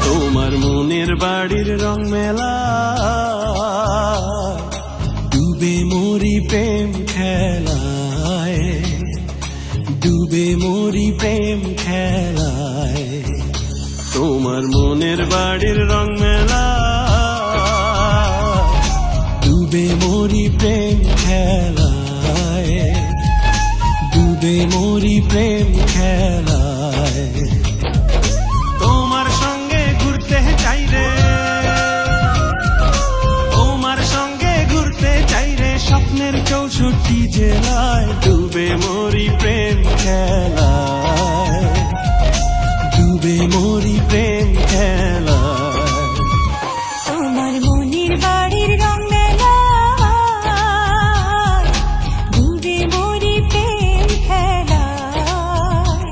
তোমার মনের বাড়ির রং মেলা ডুবে মরি প্রেম খেলায়, ডুবে মরি প্রেম খেলায়। তোমার মনের বাড়ির রং মেলা ডুবে মরি প্রেম খেলায়, ডুবে মরি প্রেম খেলায়। তোমার সঙ্গে ঘুরতে চাই রে, তোমার সঙ্গে ঘুরতে চাই রে স্বপ্নের 64 জেলায়। ডুবে মরি প্রেম খেলায়, ডুবে মরি প্রেম খেলায়। তোমার মনের বাড়ির রং মেলা ডুবে মরি প্রেম খেলায়,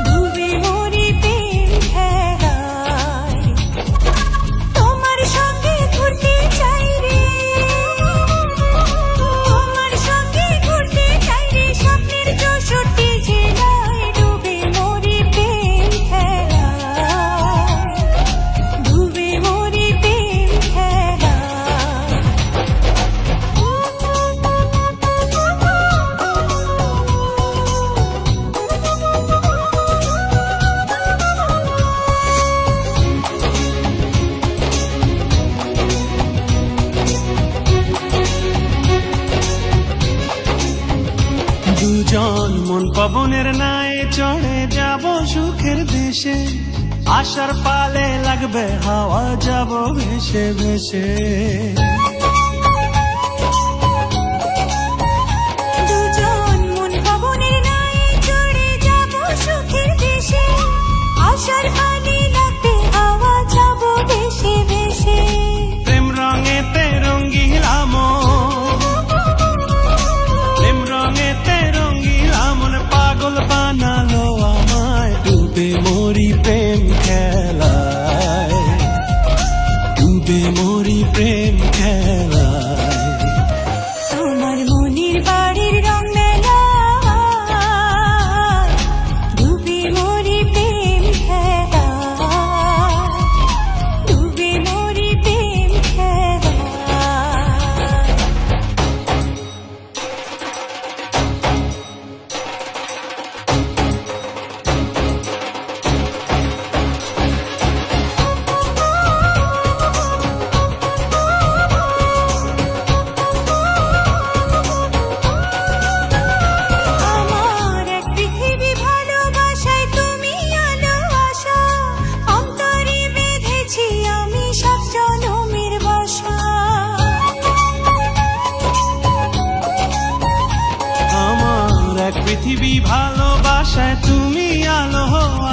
ডুবে মরি প্রেম খেলায়। তোমার সঙ্গে ঘুরতে চাই রে, তোমার সঙ্গে ঘুরতে চাই রে স্বপ্নের 64 জেলায়। ডুবে মরি প্রেম খেলায়, ডুবে মরি প্রেম খেলায়। দুজন মন পবনের নায়ে চড়ে যাব সুখের দেশে, আশার পালে লাগবে হাওয়া যাব ভেসে ভেসে। দুজন মন পবনের নায়ে চড়ে যাব সুখের দেশে, আশার পানে লাগবে হাওয়া যাব ভেসে ভেসে। প্রেম রঙেতে রঙ্গিলা মন, প্রেম রঙেতে রঙ্গিলা মন পাগল বানালো আমায়। ডুবে মরি প্রেম খেলায়, ডুবে মরি প্রেম খেলায়। তোমার মনের বাড়ির রং মেলা ডুবে মরি প্রেম খেলায়, ডুবে মরি প্রেম খেলায়। আমার এক পৃথিবী ভালোবাসায় তুমি আলো আশা, অন্তরে বেঁধেছি আমি 7 জনমের বাসা। আমার এক পৃথিবী ভালোবাসায় তুমি আলো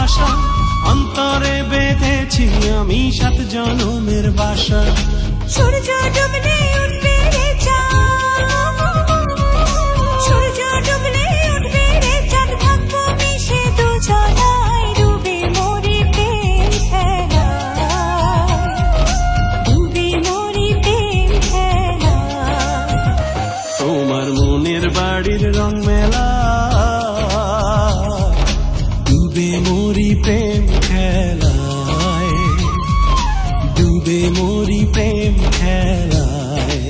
আশা, অন্তরে বেঁধেছি আমি 7 জনমের বাসা। সূর্য ডুবলে উঠবে রে চাঁদ, সূর্য ডুবলে উঠবে রে চাঁদ, থাকবো মিশে দুজনায়। ডুবে মরি প্রেম খেলায়, ডুবে মরি প্রেম খেলায়। তোমার মনের বাড়ির রং মেলা ডুবে মরি প্রেম খেলায়, ডুবে মরি প্রেম খেলায়।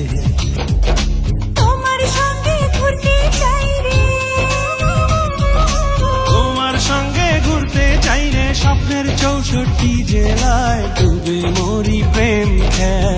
তোমার সঙ্গে ঘুরতে চাই রে, তোমার সঙ্গে ঘুরতে চাই রে স্বপ্নের 64 জেলায়। ডুবে মরি প্রেম খেলায়।